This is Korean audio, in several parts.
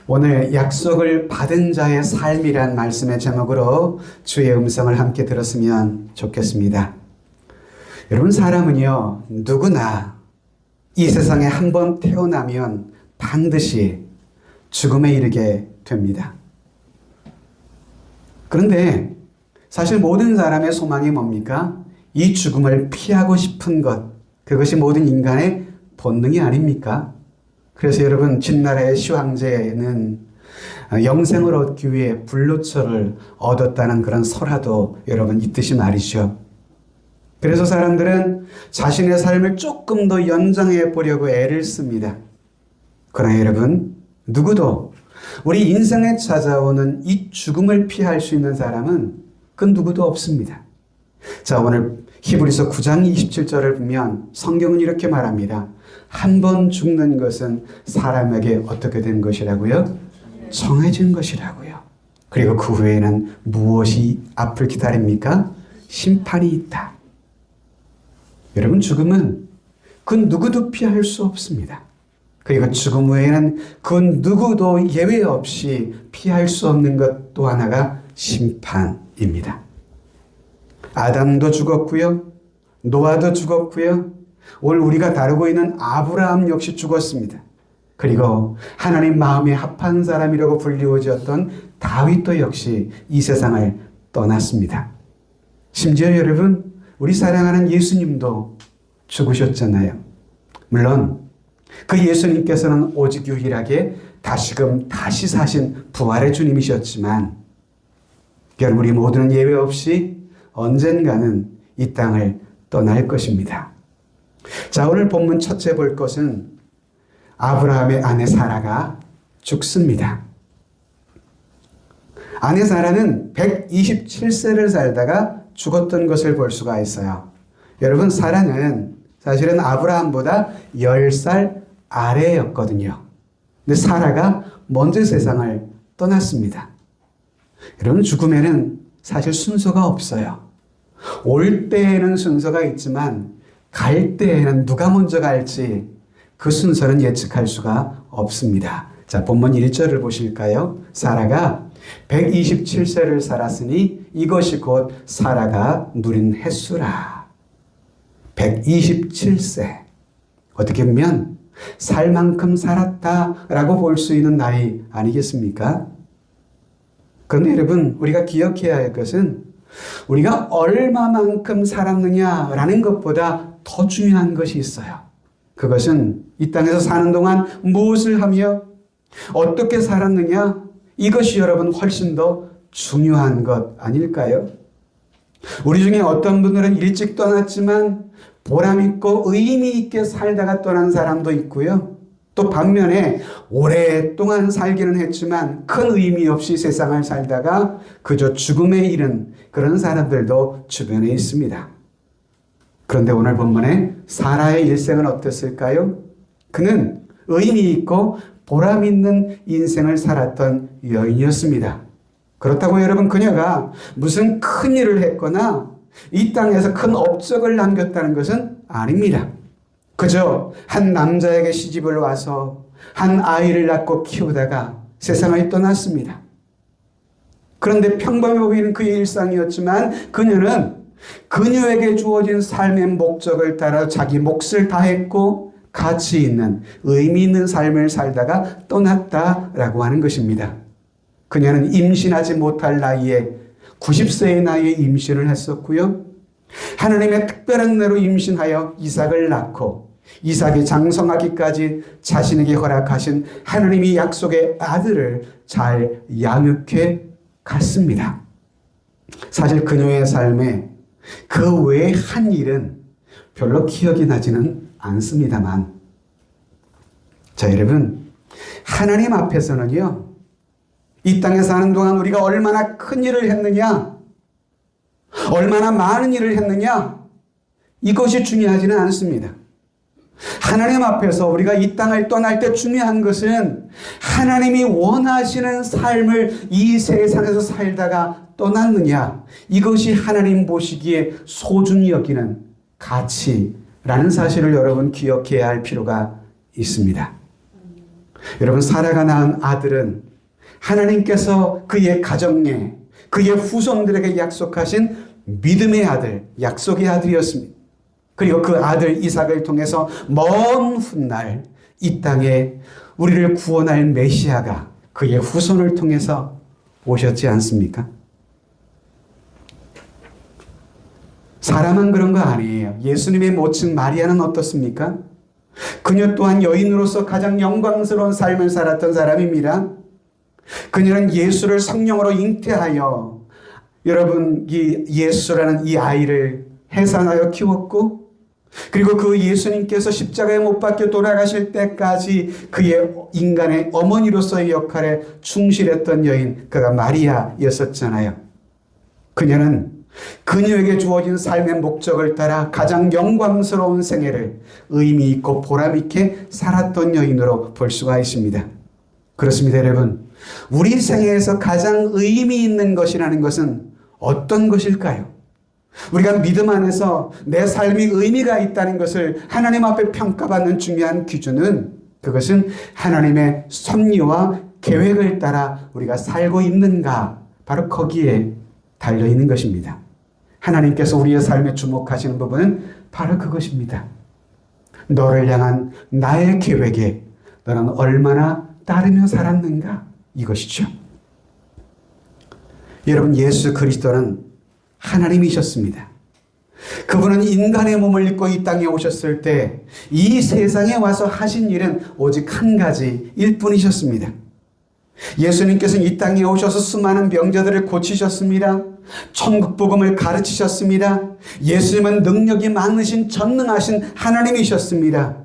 오늘 약속을 받은 자의 삶이란 말씀의 제목으로 주의 음성을 함께 들었으면 좋겠습니다. 여러분, 사람은요, 누구나 이 세상에 한 번 태어나면 반드시 죽음에 이르게 됩니다. 그런데 사실 모든 사람의 소망이 뭡니까? 이 죽음을 피하고 싶은 것, 그것이 모든 인간의 본능이 아닙니까? 그래서 여러분, 진나라의 시황제는 영생을 얻기 위해 불로초를 얻었다는 그런 설화도 여러분 있듯이 말이죠. 그래서 사람들은 자신의 삶을 조금 더 연장해 보려고 애를 씁니다. 그러나 여러분, 누구도 우리 인생에 찾아오는 이 죽음을 피할 수 있는 사람은 그 누구도 없습니다. 자, 오늘 히브리서 9장 27절을 보면 성경은 이렇게 말합니다. 한 번 죽는 것은 사람에게 어떻게 된 것이라고요? 정해진 것이라고요. 그리고 그 후에는 무엇이 앞을 기다립니까? 심판이 있다. 여러분, 죽음은 그 누구도 피할 수 없습니다. 그리고 죽음 후에는 그 누구도 예외 없이 피할 수 없는 것 또 하나가 심판입니다. 아담도 죽었고요. 노아도 죽었고요. 오늘 우리가 다루고 있는 아브라함 역시 죽었습니다. 그리고 하나님 마음에 합한 사람이라고 불리워졌던 다윗도 역시 이 세상을 떠났습니다. 심지어 여러분, 우리 사랑하는 예수님도 죽으셨잖아요. 물론 그 예수님께서는 오직 유일하게 다시금 다시 사신 부활의 주님이셨지만 여러분, 우리 모두는 예외 없이 언젠가는 이 땅을 떠날 것입니다. 자, 오늘 본문 첫째 볼 것은 아브라함의 아내 사라가 죽습니다. 아내 사라는 127세를 살다가 죽었던 것을 볼 수가 있어요. 여러분, 사라는 사실은 아브라함보다 10살 아래였거든요. 근데 사라가 먼저 세상을 떠났습니다. 여러분, 죽음에는 사실 순서가 없어요. 올 때에는 순서가 있지만 갈 때에는 누가 먼저 갈지 그 순서는 예측할 수가 없습니다. 자, 본문 1절을 보실까요? 사라가 127세를 살았으니 이것이 곧 사라가 누린 횟수라. 127세. 어떻게 보면 살 만큼 살았다라고 볼 수 있는 나이 아니겠습니까? 그런데 여러분, 우리가 기억해야 할 것은 우리가 얼마만큼 살았느냐라는 것보다 더 중요한 것이 있어요. 그것은 이 땅에서 사는 동안 무엇을 하며 어떻게 살았느냐, 이것이 여러분 훨씬 더 중요한 것 아닐까요? 우리 중에 어떤 분들은 일찍 떠났지만 보람있고 의미있게 살다가 떠난 사람도 있고요. 또 반면에 오랫동안 살기는 했지만 큰 의미 없이 세상을 살다가 그저 죽음에 이른 그런 사람들도 주변에 있습니다. 그런데 오늘 본문에 사라의 일생은 어땠을까요? 그는 의미 있고 보람 있는 인생을 살았던 여인이었습니다. 그렇다고 여러분, 그녀가 무슨 큰 일을 했거나 이 땅에서 큰 업적을 남겼다는 것은 아닙니다. 그저 한 남자에게 시집을 와서 한 아이를 낳고 키우다가 세상을 떠났습니다. 그런데 평범해 보이는 그의 일상이었지만 그녀는 그녀에게 주어진 삶의 목적을 따라 자기 몫을 다했고 가치 있는 의미 있는 삶을 살다가 떠났다라고 하는 것입니다. 그녀는 임신하지 못할 나이에 90세의 나이에 임신을 했었고요. 하나님의 특별한 은혜로 임신하여 이삭을 낳고 이삭이 장성하기까지 자신에게 허락하신 하나님의 약속의 아들을 잘 양육해 갔습니다. 사실 그녀의 삶에 그 외의 한 일은 별로 기억이 나지는 않습니다만, 자, 여러분, 하나님 앞에서는요, 이 땅에 사는 동안 우리가 얼마나 큰 일을 했느냐, 얼마나 많은 일을 했느냐, 이것이 중요하지는 않습니다. 하나님 앞에서 우리가 이 땅을 떠날 때 중요한 것은 하나님이 원하시는 삶을 이 세상에서 살다가 떠났느냐, 이것이 하나님 보시기에 소중히 여기는 가치라는 사실을 여러분 기억해야 할 필요가 있습니다. 여러분, 사라가 낳은 아들은 하나님께서 그의 가정에, 그의 후손들에게 약속하신 믿음의 아들, 약속의 아들이었습니다. 그리고 그 아들 이삭을 통해서 먼 훗날 이 땅에 우리를 구원할 메시아가 그의 후손을 통해서 오셨지 않습니까? 사람은 그런 거 아니에요. 예수님의 모친 마리아는 어떻습니까? 그녀 또한 여인으로서 가장 영광스러운 삶을 살았던 사람입니다. 그녀는 예수를 성령으로 잉태하여 여러분 이 예수라는 이 아이를 해산하여 키웠고, 그리고 그 예수님께서 십자가에 못 박혀 돌아가실 때까지 그의 인간의 어머니로서의 역할에 충실했던 여인, 그가 마리아였었잖아요. 그녀는 그녀에게 주어진 삶의 목적을 따라 가장 영광스러운 생애를 의미 있고 보람 있게 살았던 여인으로 볼 수가 있습니다. 그렇습니다, 여러분. 우리 생애에서 가장 의미 있는 것이라는 것은 어떤 것일까요? 우리가 믿음 안에서 내 삶이 의미가 있다는 것을 하나님 앞에 평가받는 중요한 기준은, 그것은 하나님의 섭리와 계획을 따라 우리가 살고 있는가, 바로 거기에 달려 있는 것입니다. 하나님께서 우리의 삶에 주목하시는 부분은 바로 그것입니다. 너를 향한 나의 계획에 너는 얼마나 따르며 살았는가, 이것이죠. 여러분, 예수 그리스도는 하나님이셨습니다. 그분은 인간의 몸을 입고 이 땅에 오셨을 때 이 세상에 와서 하신 일은 오직 한 가지일 뿐이셨습니다. 예수님께서는 이 땅에 오셔서 수많은 병자들을 고치셨습니다. 천국 복음을 가르치셨습니다. 예수님은 능력이 많으신 전능하신 하나님이셨습니다.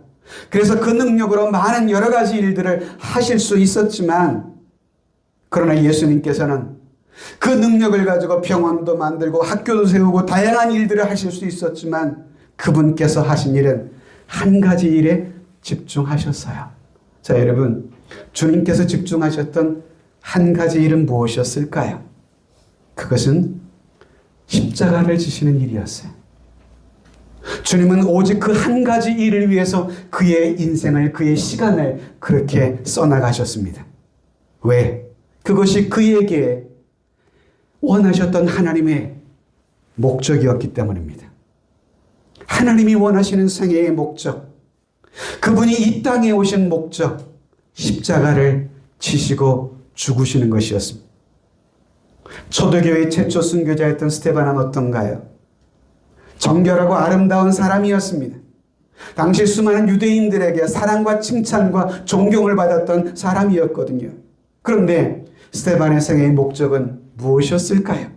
그래서 그 능력으로 많은 여러 가지 일들을 하실 수 있었지만, 그러나 예수님께서는 그 능력을 가지고 병원도 만들고 학교도 세우고 다양한 일들을 하실 수 있었지만, 그분께서 하신 일은 한 가지 일에 집중하셨어요. 자, 여러분, 주님께서 집중하셨던 한 가지 일은 무엇이었을까요? 그것은 십자가를 지시는 일이었어요. 주님은 오직 그 한 가지 일을 위해서 그의 인생을, 그의 시간을 그렇게 써나가셨습니다. 왜? 그것이 그에게 원하셨던 하나님의 목적이었기 때문입니다. 하나님이 원하시는 생애의 목적, 그분이 이 땅에 오신 목적, 십자가를 지시고 죽으시는 것이었습니다. 초대교회의 최초 순교자였던 스데반은 어떤가요? 정결하고 아름다운 사람이었습니다. 당시 수많은 유대인들에게 사랑과 칭찬과 존경을 받았던 사람이었거든요. 그런데 스데반의 생애의 목적은 무엇이었을까요?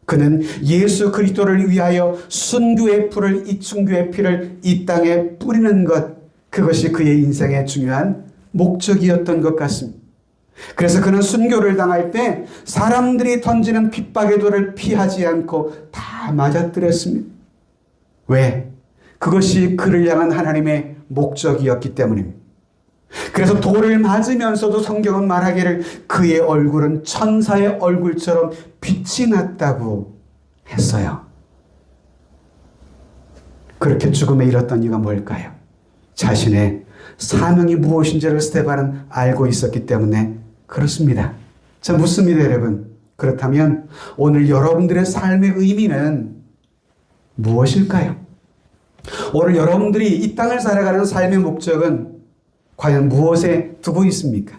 그는 예수 그리스도를 위하여 순교의 풀을, 이충교의 피를 이 땅에 뿌리는 것, 그것이 그의 인생의 중요한 목적이었던 것 같습니다. 그래서 그는 순교를 당할 때 사람들이 던지는 핍박의 돌을 피하지 않고 다 맞아뜨렸습니다. 왜? 그것이 그를 향한 하나님의 목적이었기 때문입니다. 그래서 돌을 맞으면서도 성경은 말하기를 그의 얼굴은 천사의 얼굴처럼 빛이 났다고 했어요. 그렇게 죽음에 이뤘던 이유가 뭘까요? 자신의 사명이 무엇인지를 스데반은 알고 있었기 때문에 그렇습니다. 자, 묻습니다, 여러분. 그렇다면 오늘 여러분들의 삶의 의미는 무엇일까요? 오늘 여러분들이 이 땅을 살아가는 삶의 목적은 과연 무엇에 두고 있습니까?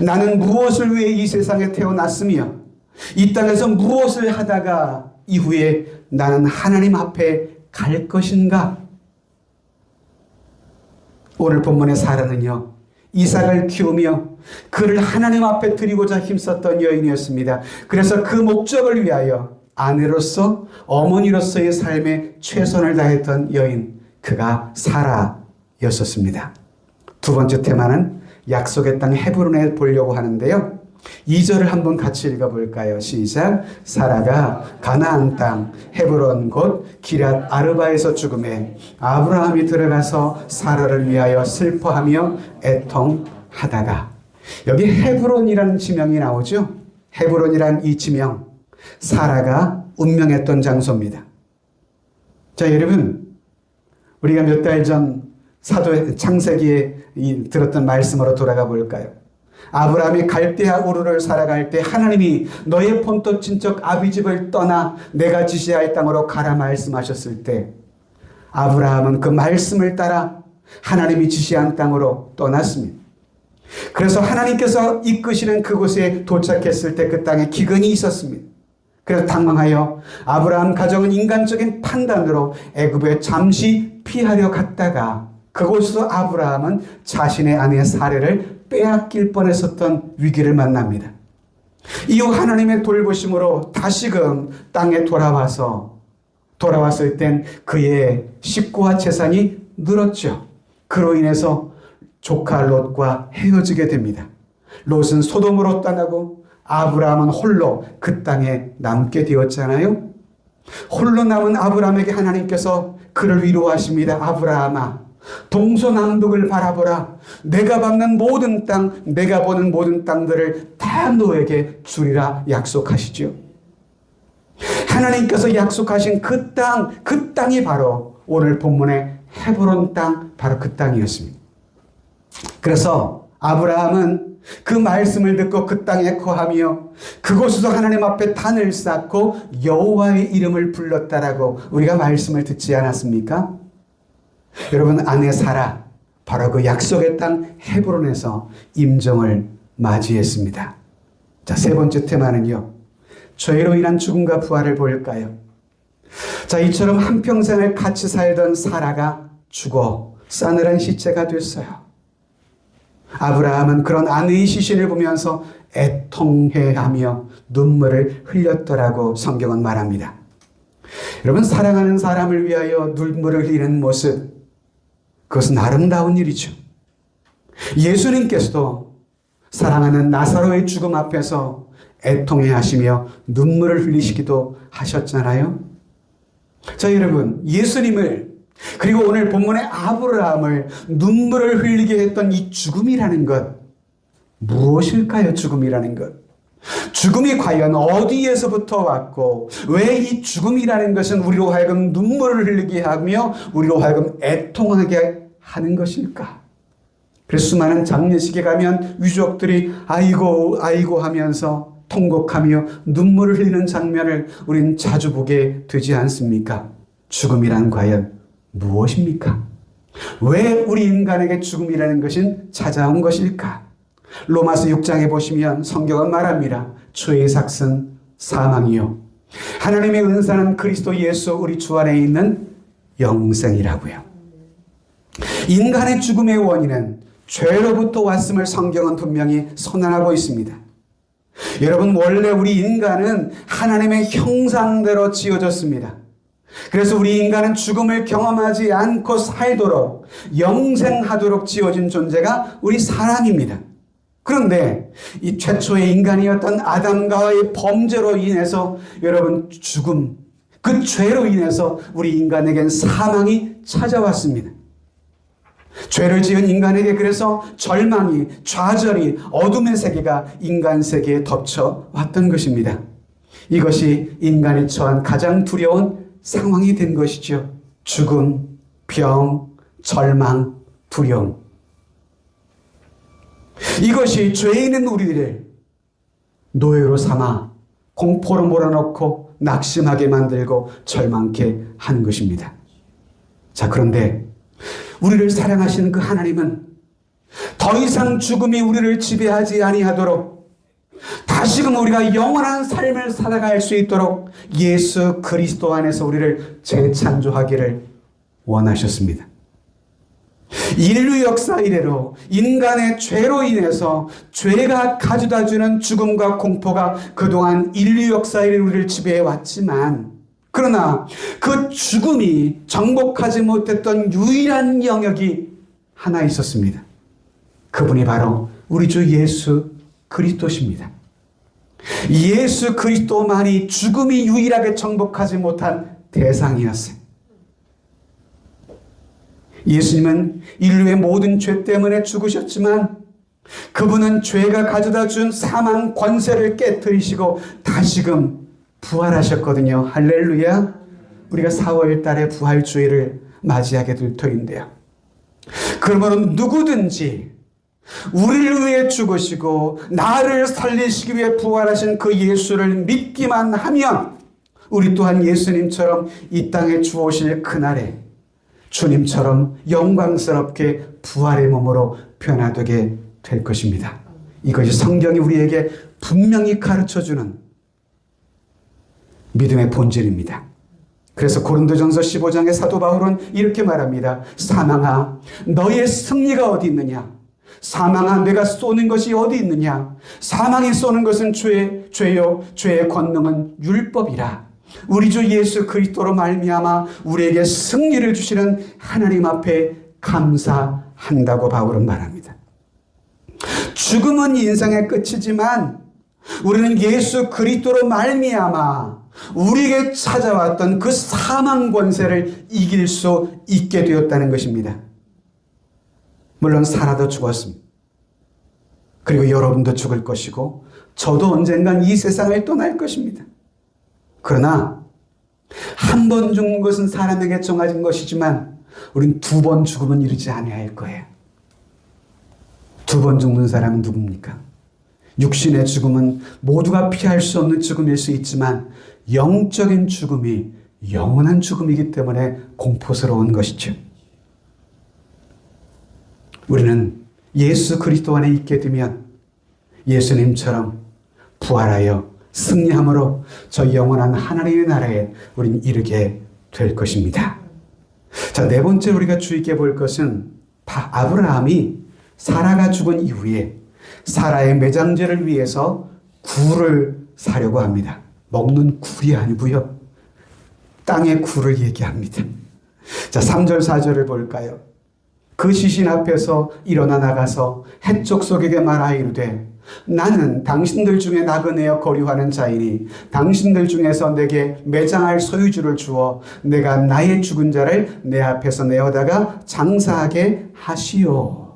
나는 무엇을 위해 이 세상에 태어났으며 이 땅에서 무엇을 하다가 이후에 나는 하나님 앞에 갈 것인가? 오늘 본문의 사라는요, 이삭을 키우며 그를 하나님 앞에 드리고자 힘썼던 여인이었습니다. 그래서 그 목적을 위하여 아내로서, 어머니로서의 삶에 최선을 다했던 여인, 그가 사라였었습니다. 두 번째 테마는 약속의 땅 헤브론에 보려고 하는데요. 2절을 한번 같이 읽어볼까요? 시작. 사라가 가나안 땅 헤브론 곧 기럇 아르바에서 죽음에 아브라함이 들어가서 사라를 위하여 슬퍼하며 애통하다가, 여기 헤브론이라는 지명이 나오죠. 헤브론이란 이 지명, 사라가 운명했던 장소입니다. 자, 여러분, 우리가 몇 달 전 사도 창세기에 들었던 말씀으로 돌아가 볼까요? 아브라함이 갈대아 우르를 살아갈 때 하나님이 너의 본토 친척 아비집을 떠나 내가 지시할 땅으로 가라 말씀하셨을 때 아브라함은 그 말씀을 따라 하나님이 지시한 땅으로 떠났습니다. 그래서 하나님께서 이끄시는 그곳에 도착했을 때 그 땅에 기근이 있었습니다. 그래서 당황하여 아브라함 가정은 인간적인 판단으로 애굽에 잠시 피하려 갔다가 그곳에서 아브라함은 자신의 아내 사례를 빼앗길 뻔했었던 위기를 만납니다. 이후 하나님의 돌보심으로 다시금 땅에 돌아왔을 땐 그의 식구와 재산이 늘었죠. 그로 인해서 조카 롯과 헤어지게 됩니다. 롯은 소돔으로 떠나고 아브라함은 홀로 그 땅에 남게 되었잖아요. 홀로 남은 아브라함에게 하나님께서 그를 위로하십니다. 아브라함아, 동서남북을 바라보라. 내가 밟는 모든 땅, 내가 보는 모든 땅들을 다 너에게 주리라 약속하시죠. 하나님께서 약속하신 그 땅이 바로 오늘 본문의 헤브론 땅, 바로 그 땅이었습니다. 그래서 아브라함은 그 말씀을 듣고 그 땅에 거하며 그곳에서 하나님 앞에 단을 쌓고 여호와의 이름을 불렀다라고 우리가 말씀을 듣지 않았습니까? 여러분, 아내 사라 바로 그 약속의 땅 헤브론에서 임종을 맞이했습니다. 자, 세 번째 테마는요, 죄로 인한 죽음과 부활을 볼까요? 자, 이처럼 한평생을 같이 살던 사라가 죽어 싸늘한 시체가 됐어요. 아브라함은 그런 아내의 시신을 보면서 애통해하며 눈물을 흘렸더라고 성경은 말합니다. 여러분, 사랑하는 사람을 위하여 눈물을 흘리는 모습, 그것은 아름다운 일이죠. 예수님께서도 사랑하는 나사로의 죽음 앞에서 애통해하시며 눈물을 흘리시기도 하셨잖아요. 자, 여러분, 예수님을 그리고 오늘 본문의 아브라함을 눈물을 흘리게 했던 이 죽음이라는 것, 무엇일까요? 죽음이라는 것. 죽음이 과연 어디에서부터 왔고 왜 이 죽음이라는 것은 우리로 하여금 눈물을 흘리게 하며 우리로 하여금 애통하게 하는 것일까? 그래서 수많은 장례식에 가면 유족들이 아이고 아이고 하면서 통곡하며 눈물을 흘리는 장면을 우리는 자주 보게 되지 않습니까? 죽음이란 과연 무엇입니까? 왜 우리 인간에게 죽음이라는 것은 찾아온 것일까? 로마서 6장에 보시면 성경은 말합니다. 죄의 삭은 사망이요, 하나님의 은사는 그리스도 예수 우리 주 안에 있는 영생이라고요. 인간의 죽음의 원인은 죄로부터 왔음을 성경은 분명히 선언하고 있습니다. 여러분, 원래 우리 인간은 하나님의 형상대로 지어졌습니다. 그래서 우리 인간은 죽음을 경험하지 않고 살도록 영생하도록 지어진 존재가 우리 사람입니다. 그런데 이 최초의 인간이었던 아담과의 범죄로 인해서 여러분, 죽음, 그 죄로 인해서 우리 인간에겐 사망이 찾아왔습니다. 죄를 지은 인간에게 그래서 절망이, 좌절이, 어둠의 세계가 인간 세계에 덮쳐왔던 것입니다. 이것이 인간이 처한 가장 두려운 상황이 된 것이죠. 죽음, 병, 절망, 두려움. 이것이 죄 있는 우리를 노예로 삼아 공포로 몰아넣고 낙심하게 만들고 절망케 하는 것입니다. 자, 그런데 우리를 사랑하시는 그 하나님은 더 이상 죽음이 우리를 지배하지 아니하도록 다시금 우리가 영원한 삶을 살아갈 수 있도록 예수 그리스도 안에서 우리를 재창조하기를 원하셨습니다. 인류 역사 이래로 인간의 죄로 인해서 죄가 가져다주는 죽음과 공포가 그동안 인류 역사 이래 우리를 지배해 왔지만, 그러나 그 죽음이 정복하지 못했던 유일한 영역이 하나 있었습니다. 그분이 바로 우리 주 예수 그리스도십니다. 예수 그리스도만이 죽음이 유일하게 정복하지 못한 대상이었어요. 예수님은 인류의 모든 죄 때문에 죽으셨지만 그분은 죄가 가져다 준 사망 권세를 깨뜨리시고 다시금 부활하셨거든요. 할렐루야. 우리가 4월 달에 부활주의를 맞이하게 될 터인데요. 그러므로 누구든지 우리를 위해 죽으시고 나를 살리시기 위해 부활하신 그 예수를 믿기만 하면 우리 또한 예수님처럼 이 땅에 주오실 그날에 주님처럼 영광스럽게 부활의 몸으로 변화되게 될 것입니다. 이것이 성경이 우리에게 분명히 가르쳐주는 믿음의 본질입니다. 그래서 고린도전서 15장의 사도 바울은 이렇게 말합니다. 사망아, 너의 승리가 어디 있느냐? 사망아, 내가 쏘는 것이 어디 있느냐? 사망이 쏘는 것은 죄요, 죄의 권능은 율법이라. 우리 주 예수 그리스도로 말미암아 우리에게 승리를 주시는 하나님 앞에 감사한다고 바울은 말합니다. 죽음은 인생의 끝이지만 우리는 예수 그리스도로 말미암아 우리에게 찾아왔던 그 사망 권세를 이길 수 있게 되었다는 것입니다. 물론 살아도 죽었습니다. 그리고 여러분도 죽을 것이고 저도 언젠간 이 세상을 떠날 것입니다. 그러나 한 번 죽는 것은 사람에게 정해진 것이지만 우린 2번 죽으면 이르지 아니할 거예요. 2번 죽는 사람은 누굽니까? 육신의 죽음은 모두가 피할 수 없는 죽음일 수 있지만 영적인 죽음이 영원한 죽음이기 때문에 공포스러운 것이죠. 우리는 예수 그리스도 안에 있게 되면 예수님처럼 부활하여 승리함으로 저 영원한 하나님의 나라에 우리는 이르게 될 것입니다. 자, 4번째 우리가 주의 깊게 볼 것은 아브라함이 사라가 죽은 이후에 사라의 매장제를 위해서 굴을 사려고 합니다. 먹는 굴이 아니고요. 땅의 굴을 얘기합니다. 자, 3절 4절을 볼까요? 그 시신 앞에서 일어나 나가서 헷족 속에게 말하이르되 나는 당신들 중에 나그네여 거류하는 자이니 당신들 중에서 내게 매장할 소유주를 주어 내가 나의 죽은 자를 내 앞에서 내어다가 장사하게 하시오.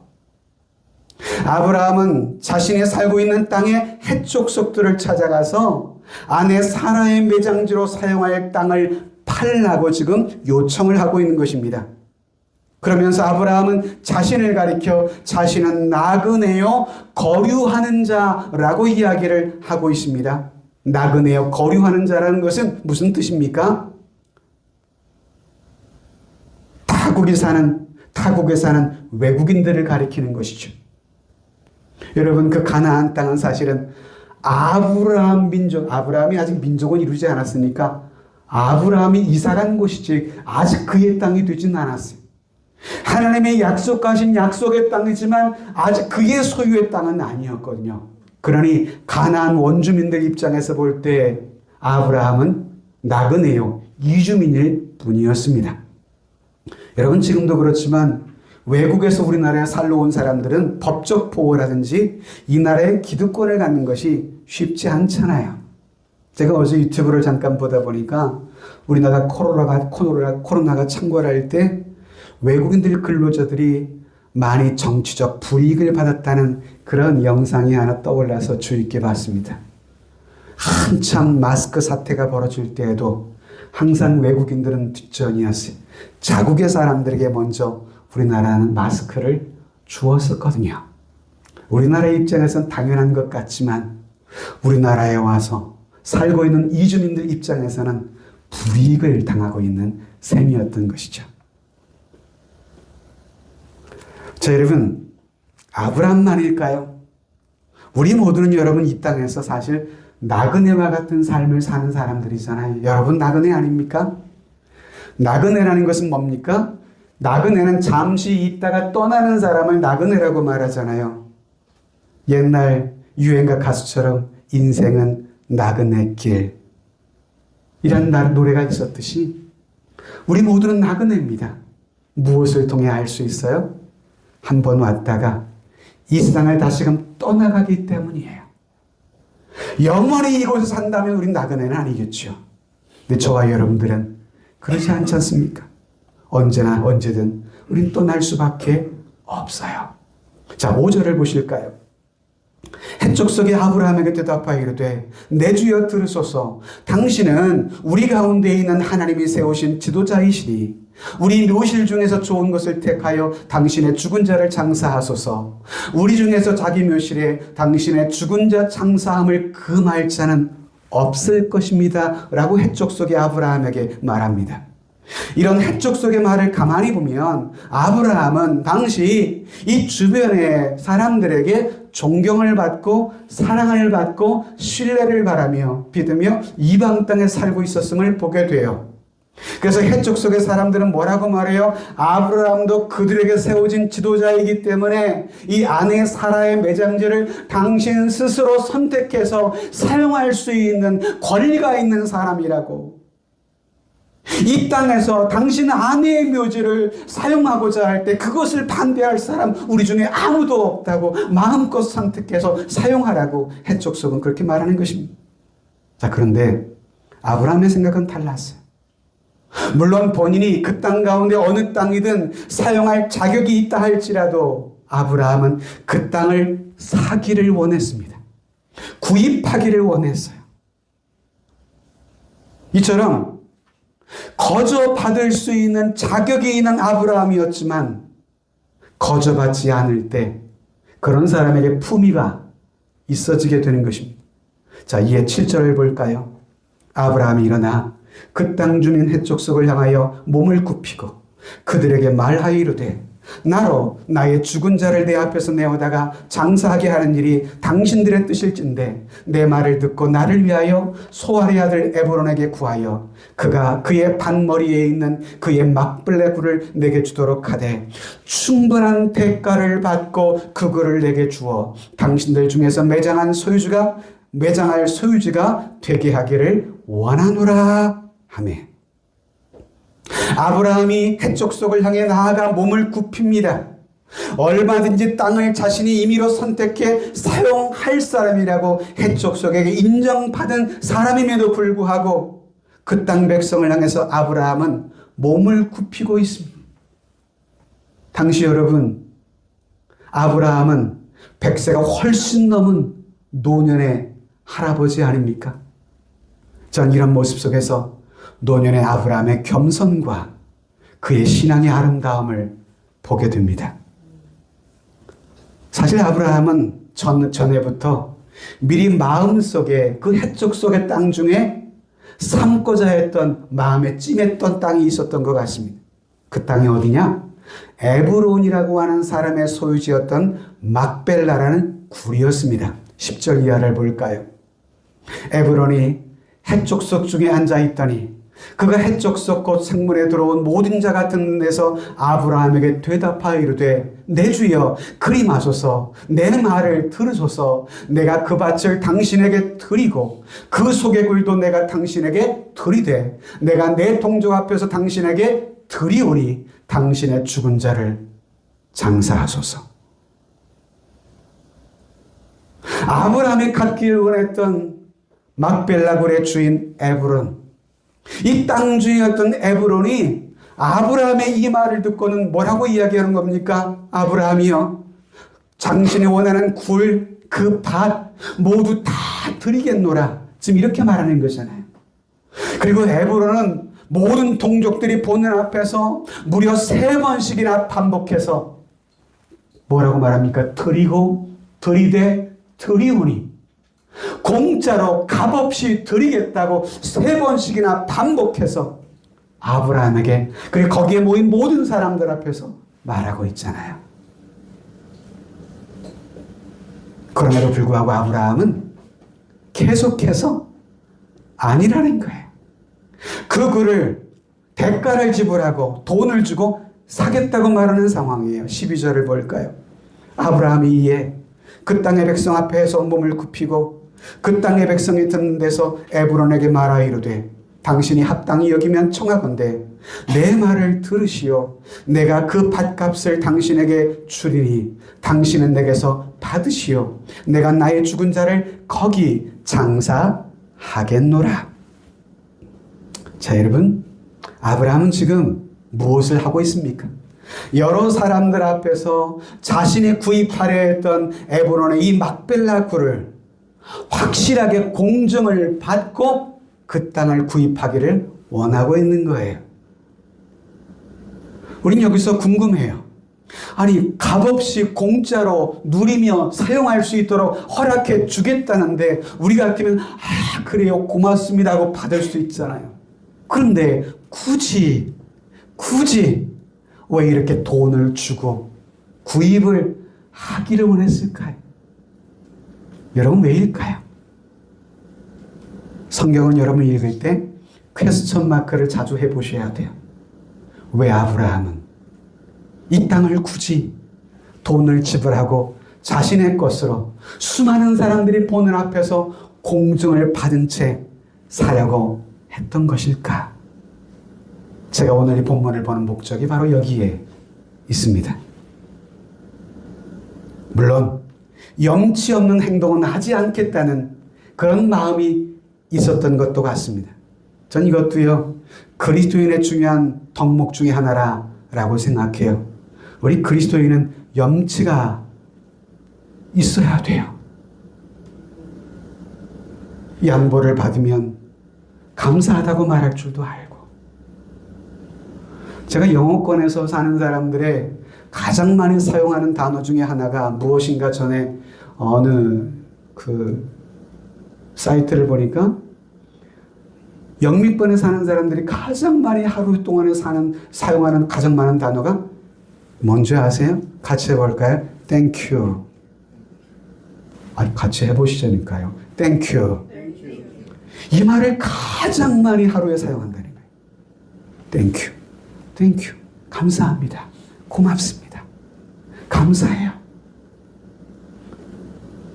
아브라함은 자신이 살고 있는 땅의 헷족 속들을 찾아가서 아내 사라의 매장지로 사용할 땅을 팔라고 지금 요청을 하고 있는 것입니다. 그러면서 아브라함은 자신을 가리켜 자신은 나그네요 거류하는 자라고 이야기를 하고 있습니다. 나그네요 거류하는 자라는 것은 무슨 뜻입니까? 타국에 사는 외국인들을 가리키는 것이죠. 여러분, 그 가나안 땅은 사실은 아브라함이 아직 민족은 이루지 않았으니까 아브라함이 이사간 곳이지 아직 그의 땅이 되지는 않았어요. 하나님의 약속하신 약속의 땅이지만 아직 그의 소유의 땅은 아니었거든요. 그러니 가나안 원주민들 입장에서 볼 때 아브라함은 나그네요 이주민일 뿐이었습니다. 여러분, 지금도 그렇지만 외국에서 우리나라에 살러 온 사람들은 법적 보호라든지 이 나라의 기득권을 갖는 것이 쉽지 않잖아요. 제가 어제 유튜브를 잠깐 보다 보니까 우리나라 코로나가 창궐할 때 외국인들 근로자들이 많이 정치적 불이익을 받았다는 그런 영상이 하나 떠올라서 주의 깊게 봤습니다. 한참 마스크 사태가 벌어질 때에도 항상 외국인들은 뒷전이었어요. 자국의 사람들에게 먼저 우리나라는 마스크를 주었었거든요. 우리나라의 입장에서는 당연한 것 같지만 우리나라에 와서 살고 있는 이주민들 입장에서는 불이익을 당하고 있는 셈이었던 것이죠. 자, 여러분, 아브라함만일까요? 우리 모두는 여러분 이 땅에서 사실 나그네와 같은 삶을 사는 사람들이잖아요. 여러분 나그네 아닙니까? 나그네라는 것은 뭡니까? 나그네는 잠시 있다가 떠나는 사람을 나그네라고 말하잖아요. 옛날 유행가 가수처럼 인생은 나그네길 이란 노래가 있었듯이 우리 모두는 나그네입니다. 무엇을 통해 알 수 있어요? 한 번 왔다가 이 세상을 다시금 떠나가기 때문이에요. 영원히 이곳에 산다면 우린 나그네는 아니겠죠. 근데 저와 여러분들은 그렇지 않지 않습니까? 언제나 언제든 우린 떠날 수밖에 없어요. 자, 5절을 보실까요? 헷족 속에 아브라함에게 대답하이르되 내 주여 들으소서. 당신은 우리 가운데 있는 하나님이 세우신 지도자이시니 우리 묘실 중에서 좋은 것을 택하여 당신의 죽은 자를 장사하소서. 우리 중에서 자기 묘실에 당신의 죽은 자 장사함을 금할 자는 없을 것입니다 라고 해쪽 속의 아브라함에게 말합니다. 이런 해쪽 속의 말을 가만히 보면 아브라함은 당시 이 주변의 사람들에게 존경을 받고 사랑을 받고 신뢰를 바라며 믿으며 이방 땅에 살고 있었음을 보게 돼요. 그래서 해쪽 속의 사람들은 뭐라고 말해요? 아브라함도 그들에게 세워진 지도자이기 때문에 이 아내 사라의 매장지를 당신 스스로 선택해서 사용할 수 있는 권리가 있는 사람이라고. 이 땅에서 당신 아내의 묘지를 사용하고자 할 때 그것을 반대할 사람 우리 중에 아무도 없다고 마음껏 선택해서 사용하라고 해쪽 속은 그렇게 말하는 것입니다. 자, 그런데 아브라함의 생각은 달랐어요. 물론 본인이 그 땅 가운데 어느 땅이든 사용할 자격이 있다 할지라도 아브라함은 그 땅을 사기를 원했습니다. 구입하기를 원했어요. 이처럼 거저받을 수 있는 자격이 있는 아브라함이었지만 거저받지 않을 때 그런 사람에게 품위가 있어지게 되는 것입니다. 자, 이에 7절을 볼까요? 아브라함이 일어나 그 땅 주민 해쪽 속을 향하여 몸을 굽히고 그들에게 말하이르되 나로 나의 죽은 자를 내 앞에서 내어다가 장사하게 하는 일이 당신들의 뜻일진데 내 말을 듣고 나를 위하여 소알의 아들 에브론에게 구하여 그가 그의 반머리에 있는 그의 막블레 굴을 내게 주도록 하되 충분한 대가를 받고 그 굴을 내게 주어 당신들 중에서 매장할 소유지가 되게 하기를 원하노라 하며 아브라함이 해쪽 속을 향해 나아가 몸을 굽힙니다. 얼마든지 땅을 자신이 임의로 선택해 사용할 사람이라고 해쪽 속에게 인정받은 사람임에도 불구하고 그 땅 백성을 향해서 아브라함은 몸을 굽히고 있습니다. 당시 여러분, 아브라함은 100세가 훨씬 넘은 노년의 할아버지 아닙니까? 전 이런 모습 속에서 노년의 아브라함의 겸손과 그의 신앙의 아름다움을 보게 됩니다. 사실 아브라함은 전에부터 미리 마음속에 그 해쪽 속의 땅 중에 삼고자 했던 마음에 찜했던 땅이 있었던 것 같습니다. 그 땅이 어디냐? 에브론이라고 하는 사람의 소유지였던 막벨라라는 굴이었습니다. 10절 이하를 볼까요? 에브론이 해쪽 속 중에 앉아있더니 그가 해쪽 속 곧 생문에 들어온 모든 자 같은 데서 아브라함에게 대답하여 이르되 내 주여 그림하소서 내 말을 들으소서 내가 그 밭을 당신에게 드리고 그 속의 굴도 내가 당신에게 드리되 내가 내 동족 앞에서 당신에게 드리오니 당신의 죽은 자를 장사하소서. 아브라함이 갖기를 원했던 막벨라굴의 주인 에브론, 이 땅 주인이었던 에브론이 아브라함의 이 말을 듣고는 뭐라고 이야기하는 겁니까? 아브라함이요, 당신이 원하는 굴, 그 밭 모두 다 드리겠노라. 지금 이렇게 말하는 거잖아요. 그리고 에브론은 모든 동족들이 보는 앞에서 무려 3번씩이나 반복해서 뭐라고 말합니까? 드리고 드리되 드리오니, 공짜로 값없이 드리겠다고 3번씩이나 반복해서 아브라함에게, 그리고 거기에 모인 모든 사람들 앞에서 말하고 있잖아요. 그럼에도 불구하고 아브라함은 계속해서 아니라는 거예요. 그 글을 대가를 지불하고 돈을 주고 사겠다고 말하는 상황이에요. 12절을 볼까요? 아브라함이 이에 그 땅의 백성 앞에서 몸을 굽히고 그 땅의 백성이 듣는 데서 에브론에게 말하이르되 당신이 합당히 여기면 청하건대 내 말을 들으시오. 내가 그 밭값을 당신에게 주리니 당신은 내게서 받으시오. 내가 나의 죽은 자를 거기 장사하겠노라. 자, 여러분, 아브라함은 지금 무엇을 하고 있습니까? 여러 사람들 앞에서 자신이 구입하려 했던 에브론의 이 막벨라 굴을 확실하게 공정을 받고 그 땅을 구입하기를 원하고 있는 거예요. 우린 여기서 궁금해요. 아니, 값없이 공짜로 누리며 사용할 수 있도록 허락해 주겠다는데 우리 같으면 그래요, 고맙습니다 하고 받을 수 있잖아요. 그런데 굳이 왜 이렇게 돈을 주고 구입을 하기를 원했을까요? 여러분, 왜일까요? 성경은 여러분 읽을 때 퀘스천 마크를 자주 해보셔야 돼요. 왜 아브라함은 이 땅을 굳이 돈을 지불하고 자신의 것으로 수많은 사람들이 보는 앞에서 공증을 받은 채 사려고 했던 것일까? 제가 오늘 이 본문을 보는 목적이 바로 여기에 있습니다. 물론 염치 없는 행동은 하지 않겠다는 그런 마음이 있었던 것도 같습니다. 전 이것도요, 그리스도인의 중요한 덕목 중에 하나라고 생각해요. 우리 그리스도인은 염치가 있어야 돼요. 양보를 받으면 감사하다고 말할 줄도 알고. 제가 영어권에서 사는 사람들의 가장 많이 사용하는 단어 중에 하나가 무엇인가 전에 어느 사이트를 보니까 영미권에 사는 사람들이 가장 많이 하루 동안에 사용하는 가장 많은 단어가 뭔지 아세요? 같이 해볼까요? Thank you. 같이 해보시자니까요. Thank you. 이 말을 가장 많이 하루에 사용한다는 거예요. Thank you. Thank you. 감사합니다. 고맙습니다. 감사해요.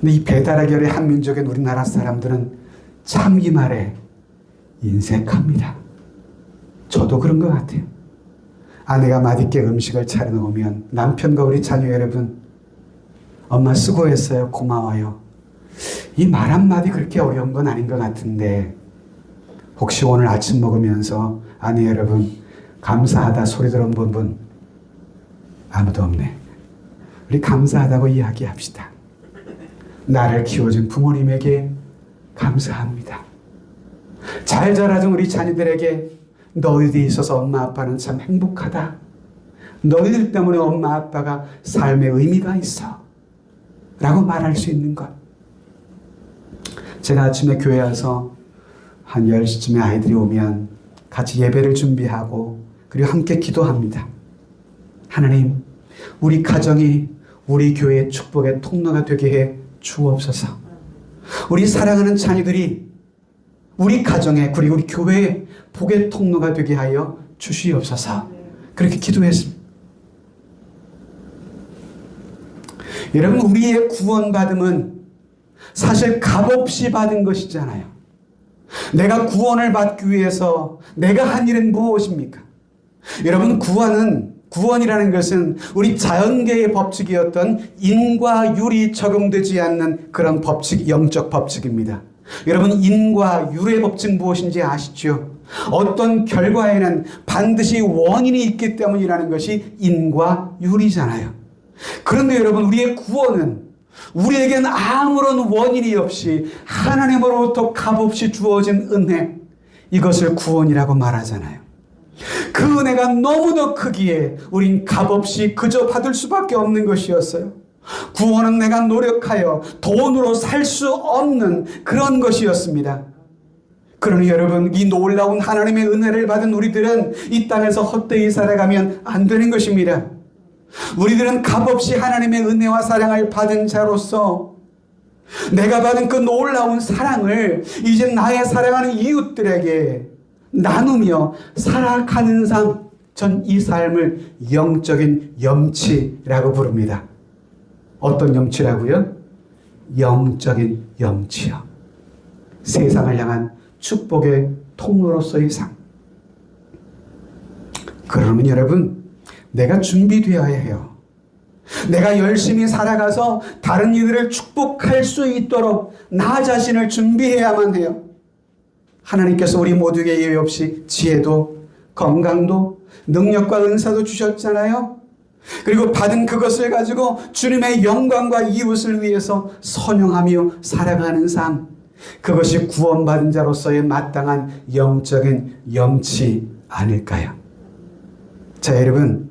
근데 이 배달의 한민족인 우리나라 사람들은 참 이 말에 인색합니다. 저도 그런 것 같아요. 아내가 맛있게 음식을 차려놓으면 남편과 우리 자녀 여러분, 엄마 수고했어요. 고마워요. 이 말 한마디 그렇게 어려운 건 아닌 것 같은데 혹시 오늘 아침 먹으면서 아내 여러분 감사하다 소리 들은 분 아무도 없네. 우리 감사하다고 이야기합시다. 나를 키워준 부모님에게 감사합니다. 잘 자라준 우리 자녀들에게 너희들이 있어서 엄마 아빠는 참 행복하다. 너희들 때문에 엄마 아빠가 삶의 의미가 있어 라고 말할 수 있는 것. 제가 아침에 교회 와서 한 10시쯤에 아이들이 오면 같이 예배를 준비하고 그리고 함께 기도합니다. 하나님, 우리 가정이 우리 교회의 축복의 통로가 되게 해 주옵소서. 우리 사랑하는 자녀들이 우리 가정에 그리고 우리 교회의 복의 통로가 되게 하여 주시옵소서. 그렇게 기도했습니다. 여러분, 우리의 구원받음은 사실 값없이 받은 것이잖아요. 내가 구원을 받기 위해서 내가 한 일은 무엇입니까? 여러분, 구원이라는 것은 우리 자연계의 법칙이었던 인과 율이 적용되지 않는 그런 법칙, 영적 법칙입니다. 여러분, 인과 율의 법칙 무엇인지 아시죠? 어떤 결과에는 반드시 원인이 있기 때문이라는 것이 인과 율이잖아요. 그런데 여러분, 우리의 구원은 우리에겐 아무런 원인이 없이 하나님으로부터 값없이 주어진 은혜, 이것을 구원이라고 말하잖아요. 그 은혜가 너무도 크기에 우린 값없이 그저 받을 수밖에 없는 것이었어요. 구원은 내가 노력하여 돈으로 살 수 없는 그런 것이었습니다. 그러니 여러분, 이 놀라운 하나님의 은혜를 받은 우리들은 이 땅에서 헛되이 살아가면 안 되는 것입니다. 우리들은 값없이 하나님의 은혜와 사랑을 받은 자로서 내가 받은 그 놀라운 사랑을 이제 나의 사랑하는 이웃들에게 나누며 살아가는 삶, 전 이 삶을 영적인 염치라고 부릅니다. 어떤 염치라고요? 영적인 염치요. 세상을 향한 축복의 통로로서의 삶. 그러면 여러분, 내가 준비되어야 해요. 내가 열심히 살아가서 다른 이들을 축복할 수 있도록 나 자신을 준비해야만 해요. 하나님께서 우리 모두에게 예외 없이 지혜도 건강도 능력과 은사도 주셨잖아요. 그리고 받은 그것을 가지고 주님의 영광과 이웃을 위해서 선용하며 살아가는 삶, 그것이 구원받은 자로서의 마땅한 영적인 염치 아닐까요? 자, 여러분,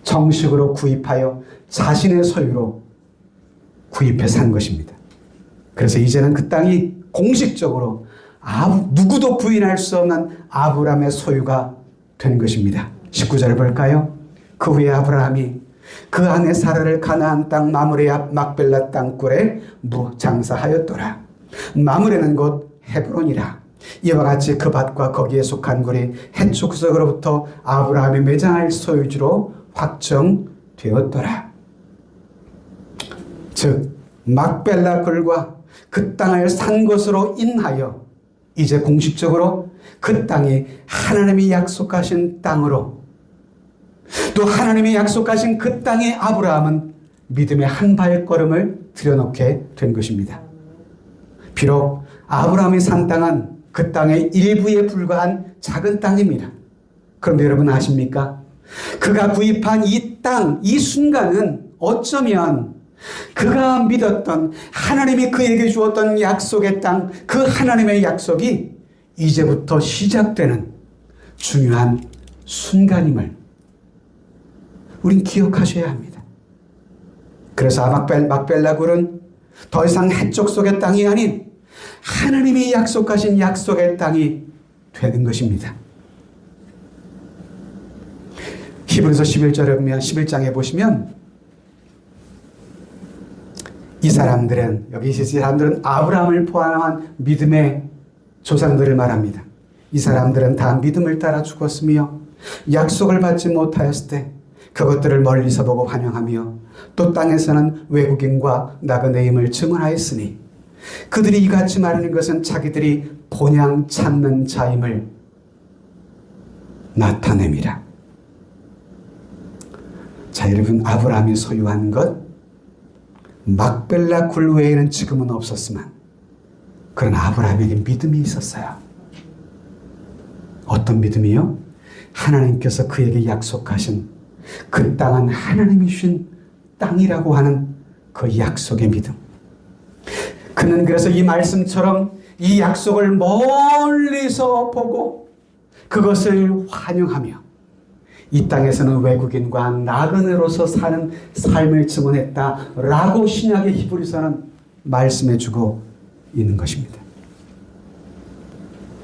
정식으로 구입하여 자신의 소유로 구입해 산 것입니다. 그래서 이제는 그 땅이 공식적으로 누구도 부인할 수 없는 아브라함의 소유가 된 것입니다. 19절을 볼까요? 그 후에 아브라함이 그 아내 사라를 가나안 땅 마므레 앞 막벨라 땅굴에 장사하였더라. 마므레는 곧 헤브론이라. 이와 같이 그 밭과 거기에 속한 굴이 해축석으로부터 아브라함이 매장할 소유지로 확정되었더라. 즉 막벨라 굴과 그 땅을 산 것으로 인하여 이제 공식적으로 그 땅이 하나님이 약속하신 땅으로, 또 하나님이 약속하신 그 땅에 아브라함은 믿음의 한 발걸음을 들여놓게 된 것입니다. 비록 아브라함이 산 땅은 그 땅의 일부에 불과한 작은 땅입니다. 그런데 여러분 아십니까? 그가 구입한 이 땅, 이 순간은 어쩌면 그가 믿었던 하나님이 그에게 주었던 약속의 땅, 그 하나님의 약속이 이제부터 시작되는 중요한 순간임을 우린 기억하셔야 합니다. 그래서 막벨라 굴은 더 이상 해쪽 속의 땅이 아닌 하나님이 약속하신 약속의 땅이 되는 것입니다. 히브리서 11장에 보시면 이 사람들은 아브라함을 포함한 믿음의 조상들을 말합니다. 이 사람들은 다 믿음을 따라 죽었으며 약속을 받지 못하였을 때 그것들을 멀리서 보고 환영하며 또 땅에서는 외국인과 나그네임을 증언하였으니 그들이 이같이 말하는 것은 자기들이 본향 찾는 자임을 나타냄이라. 자, 여러분, 아브라함이 소유한 것 막벨라 굴 외에는 지금은 없었지만 그러나 아브라함에게 믿음이 있었어요. 어떤 믿음이요? 하나님께서 그에게 약속하신 그 땅은 하나님이 주신 땅이라고 하는 그 약속의 믿음. 그는 그래서 이 말씀처럼 이 약속을 멀리서 보고 그것을 환영하며 이 땅에서는 외국인과 나그네로서 사는 삶을 증언했다라고 신약의 히브리서는 말씀해주고 있는 것입니다.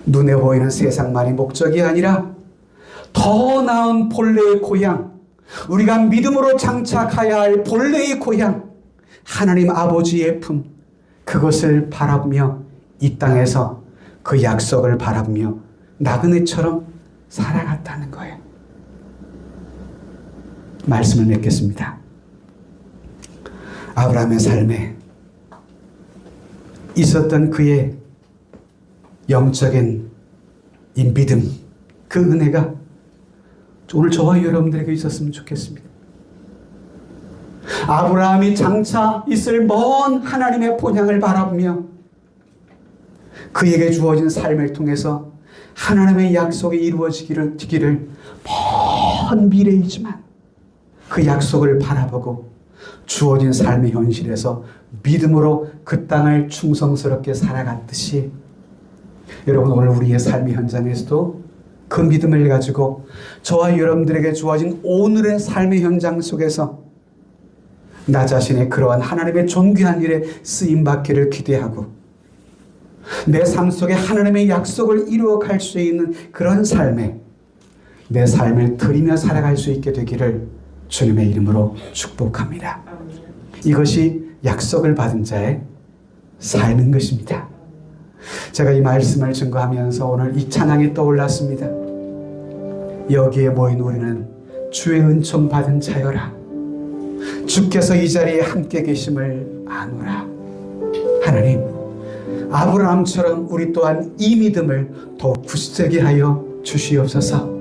눈에 보이는 세상만이 목적이 아니라 더 나은 본래의 고향, 우리가 믿음으로 장착해야 할 본래의 고향, 하나님 아버지의 품, 그것을 바라보며 이 땅에서 그 약속을 바라보며 나그네처럼 살아갔다는 거예요. 말씀을 맺겠습니다. 아브라함의 삶에 있었던 그의 영적인 이 믿음, 그 은혜가 오늘 저와 여러분들에게 있었으면 좋겠습니다. 아브라함이 장차 있을 먼 하나님의 본향을 바라보며 그에게 주어진 삶을 통해서 하나님의 약속이 이루어지기를 먼 미래이지만 그 약속을 바라보고 주어진 삶의 현실에서 믿음으로 그 땅을 충성스럽게 살아갔듯이 여러분 오늘 우리의 삶의 현장에서도 그 믿음을 가지고 저와 여러분들에게 주어진 오늘의 삶의 현장 속에서 나 자신의 그러한 하나님의 존귀한 일에 쓰임받기를 기대하고 내 삶 속에 하나님의 약속을 이루어갈 수 있는 그런 삶에 내 삶을 드리며 살아갈 수 있게 되기를 주님의 이름으로 축복합니다. 이것이 약속을 받은 자의 삶인 것입니다. 제가 이 말씀을 증거하면서 오늘 이 찬양이 떠올랐습니다. 여기에 모인 우리는 주의 은총 받은 자여라. 주께서 이 자리에 함께 계심을 아노라. 하나님, 아브라함처럼 우리 또한 이 믿음을 더욱 굳세게 하여 주시옵소서.